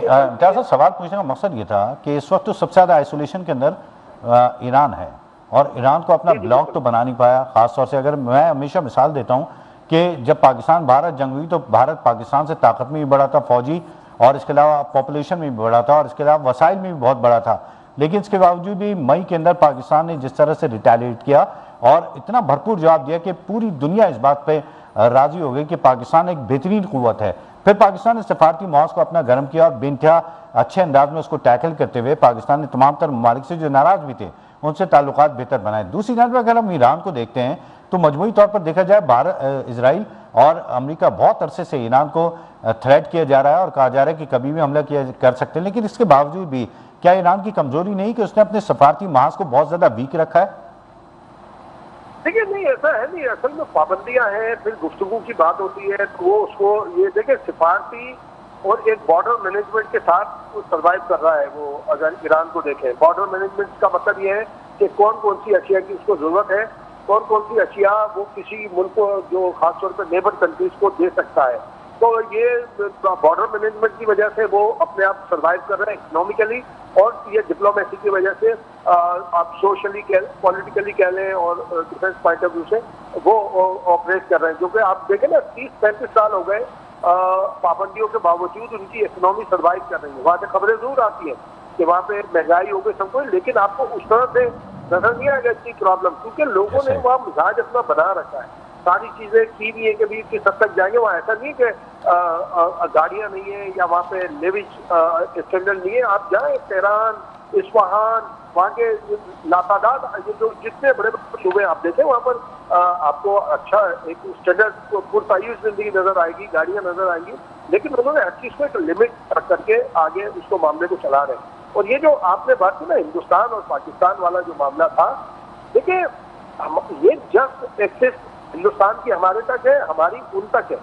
امتیاز صاحب سوال پوچھنے کا مقصد یہ تھا کہ اس وقت تو سب سے زیادہ آئسولیشن کے اندر ایران ہے اور ایران کو اپنا بلاک تو بنا نہیں پایا. خاص طور سے اگر میں ہمیشہ مثال دیتا ہوں کہ جب پاکستان بھارت جنگ ہوئی تو بھارت پاکستان سے طاقت میں بھی بڑا تھا, فوجی اور اس کے علاوہ پاپولیشن میں بھی بڑا تھا اور اس کے علاوہ وسائل میں بھی بہت بڑا تھا. لیکن اس کے باوجود بھی مئی کے اندر پاکستان نے جس طرح سے ریٹیلیٹ کیا اور اتنا بھرپور جواب دیا کہ پوری دنیا اس بات پہ راضی ہو گئی کہ پاکستان ایک بہترین قوت ہے. پھر پاکستان نے سفارتی محاذ کو اپنا گرم کیا اور بے انتہا اچھے انداز میں اس کو ٹیکل کرتے ہوئے پاکستان نے تمام تر ممالک سے جو ناراض بھی تھے ان سے تعلقات بہتر بنائے. دوسری جانب اگر ہم ایران کو دیکھتے ہیں تو مجموعی طور پر دیکھا جائے اسرائیل اور امریکہ بہت عرصے سے ایران کو تھریٹ کیا جا رہا ہے اور کہا جا رہا ہے کہ کبھی بھی حملہ کیا کر سکتے ہیں. لیکن اس کے باوجود بھی کیا ایران کی کمزوری نہیں کہ اس نے اپنے سفارتی محاذ کو بہت زیادہ ویک رکھا ہے؟ دیکھیں نہیں ایسا ہے نہیں, اصل میں پابندیاں ہیں, پھر گفتگو کی بات ہوتی ہے تو وہ اس کو یہ دیکھیں سفارتی اور ایک بارڈر مینجمنٹ کے ساتھ وہ سروائیو کر رہا ہے. وہ اگر ایران کو دیکھیں بارڈر مینجمنٹ کا مطلب یہ ہے کہ کون سی اشیاء کی اس کو ضرورت ہے, کون سی اشیاء وہ کسی ملک کو جو خاص طور پہ نیبر کنٹریز کو دے سکتا ہے. تو یہ بارڈر مینجمنٹ کی وجہ سے وہ اپنے آپ سروائیو کر رہے ہیں اکنامکلی, اور یہ ڈپلومیسی کی وجہ سے آپ سوشلی پولیٹیکلی کہہ لیں اور ڈیفینس پوائنٹ آف ویو سے وہ آپریٹ کر رہے ہیں. جو کہ آپ دیکھیں نا 30-35 سال ہو گئے پابندیوں کے باوجود ان کی اکنامی سروائیو کر رہی ہے. وہاں سے خبریں ضرور آتی ہیں کہ وہاں پہ مہنگائی ہو گئی سب کچھ, لیکن آپ کو اس طرح سے نظر نہیں آئے گا اتنی پرابلم, کیونکہ لوگوں نے وہاں مزاج اپنا بنا رکھا ہے. ساری چیزیں کی بھی ہے کہ بھی کس حد تک جائیں گے. وہاں ایسا نہیں کہ گاڑیاں نہیں ہیں یا وہاں پہ لیوش اسٹینڈرڈ نہیں ہے. آپ جائیں تہران, اصفہان, وہاں کے لاتعداد جو جتنے بڑے بڑے صوبے آپ دیکھیں وہاں پر آپ کو اچھا ایک اسٹینڈرڈ پرتعیش زندگی نظر آئے گی, گاڑیاں نظر آئیں گی, لیکن انہوں نے ہر چیز کو ایک لمٹ رکھ کر کے آگے اس کو معاملے کو چلا رہے ہیں. اور یہ جو آپ نے بات کی نا ہندوستان اور پاکستان والا جو معاملہ تھا, دیکھیں یہ جسٹ ایکسس ہندوستان کی ہمارے تک ہے, ہماری ان تک ہے.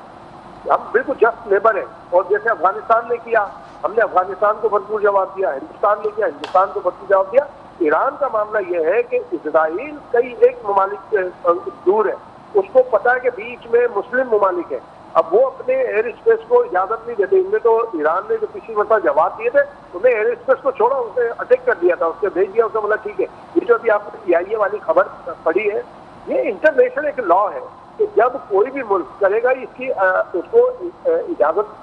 ہم بالکل جسٹ نیبر ہیں, اور جیسے افغانستان نے کیا ہم نے افغانستان کو بھرپور جواب دیا, ہندوستان نے کیا ہندوستان کو بھرپور جواب دیا. ایران کا معاملہ یہ ہے کہ اسرائیل کئی ایک ممالک سے دور ہے, اس کو پتا ہے کہ بیچ میں مسلم ممالک ہیں. اب وہ اپنے ایئر اسپیس کو اجازت نہیں دیتے. ان میں تو ایران نے جو پچھلی مرتبہ جواب دیے تھے انہیں ایئر اسپیس کو چھوڑا, اسے اٹیک کر دیا تھا, اس سے بھیج دیا, اس نے بولا ٹھیک ہے. یہ جو ابھی آپ نے CIA والی خبر پڑھی ہے, یہ انٹرنیشنل ایک لا ہے کہ جب کوئی بھی ملک کرے گا اس کی اس کو اجازت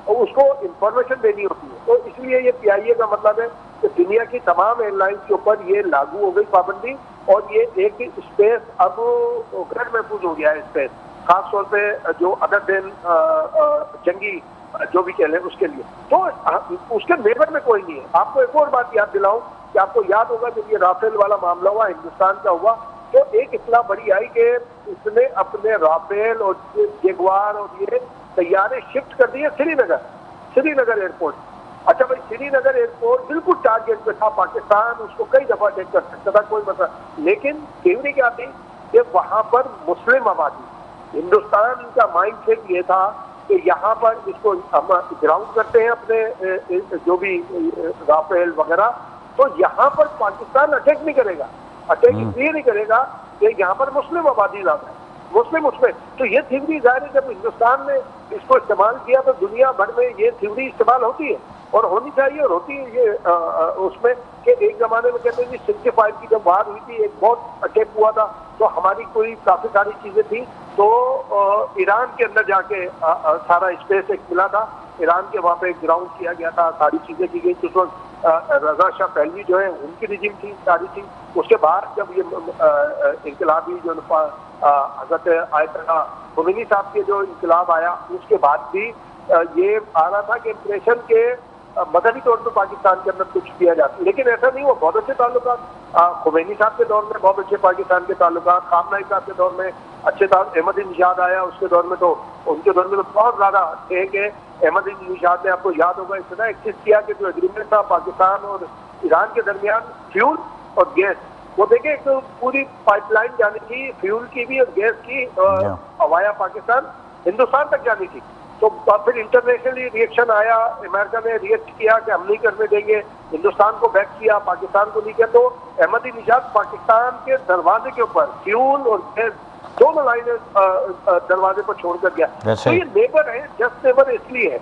اور اس کو انفارمیشن دینی ہوتی ہے. تو اس لیے یہ PIA کا مطلب ہے کہ دنیا کی تمام ایئر لائنس کے اوپر یہ لاگو ہو گئی پابندی, اور یہ ایک اسپیس اب غیر محفوظ ہو گیا ہے اسپیس, خاص طور پہ جو ادر دین جنگی جو بھی کہہ لیں اس کے لیے. تو اس کے نیبر میں کوئی نہیں ہے. آپ کو ایک اور بات یاد دلاؤں کہ آپ کو یاد ہوگا جب یہ رافیل والا معاملہ ہوا ہندوستان کا ہوا تو ایک اطلاع بڑی آئی کہ اس نے اپنے رافیل اور جیگوار اور یہ طیارے شفٹ کر دیے سری نگر ایئرپورٹ. اچھا بھائی, سری نگر ایئرپورٹ بالکل ٹارگیٹ پہ تھا, پاکستان اس کو کئی دفعہ اٹیک کر سکتا تھا, کوئی مسئلہ, لیکن تھیوری کیا تھی کہ وہاں پر مسلم آبادی. ہندوستان کا مائنڈ سیٹ یہ تھا کہ یہاں پر اس کو ہم گراؤنڈ کرتے ہیں اپنے جو بھی رافیل وغیرہ, تو یہاں پر پاکستان اٹیک نہیں کرے گا. اٹیک اس لیے نہیں کرے گا کہ یہاں پر مسلم آبادی زیادہ ہے, مسلم اس میں. تو یہ تھیوری ظاہر ہے جب ہندوستان نے اس کو استعمال کیا تو دنیا بھر میں یہ تھیوری استعمال ہوتی ہے اور ہونی چاہیے, اور ہوتی ہے یہ اس میں کہ ایک زمانے میں کہتے ہیں 65 کی جب وار ہوئی تھی, ایک بہت اٹیک ہوا تھا تو ہماری کوئی کافی ساری چیزیں تھیں, تو ایران کے اندر جا کے سارا اسپیس ایک ملا تھا. ایران کے وہاں پہ گراؤنڈ کیا گیا تھا, ساری چیزیں کی گئی. اس وقت رضا شاہ پہلوی جو ہے ان کی رجیم تھی, ساری تھی. اس کے بعد جب یہ انقلابی جو حضرت آیت اللہ خمینی صاحب کے جو انقلاب آیا اس کے بعد بھی یہ آ رہا تھا کہ امپریشن کے مذہبی طور پر پاکستان کے اندر کچھ کیا جاتا ہے, لیکن ایسا نہیں ہوا. بہت اچھے تعلقات خمینی صاحب کے دور میں, بہت اچھے پاکستان کے تعلقات, خامنہ ای صاحب کے دور میں اچھے احمد نژاد آیا اس کے دور میں, تو ان کے دور میں تو بہت زیادہ تھے کہ احمد نژاد نے, آپ کو یاد ہوگا, اس طرح ایکسس کیا کہ جو ایگریمنٹ تھا پاکستان اور ایران کے درمیان فیول اور گیس, وہ دیکھیں ایک پوری پائپ لائن جانی تھی فیول کی بھی اور گیس کی, وایا پاکستان ہندوستان تک جانی تھی. تو پھر انٹرنیشنلی ریئیکشن آیا, امریکہ نے ریئیکٹ کیا کہ ہم نہیں کرنے دیں گے, ہندوستان کو بیک کیا, پاکستان کو نہیں کیا. تو احمدی نژاد پاکستان کے دروازے کے اوپر فیول اور گیس دونوں لائنیں دروازے پر چھوڑ کر گیا. تو یہ نیبر ہے, جسٹ نیبر اس لیے ہے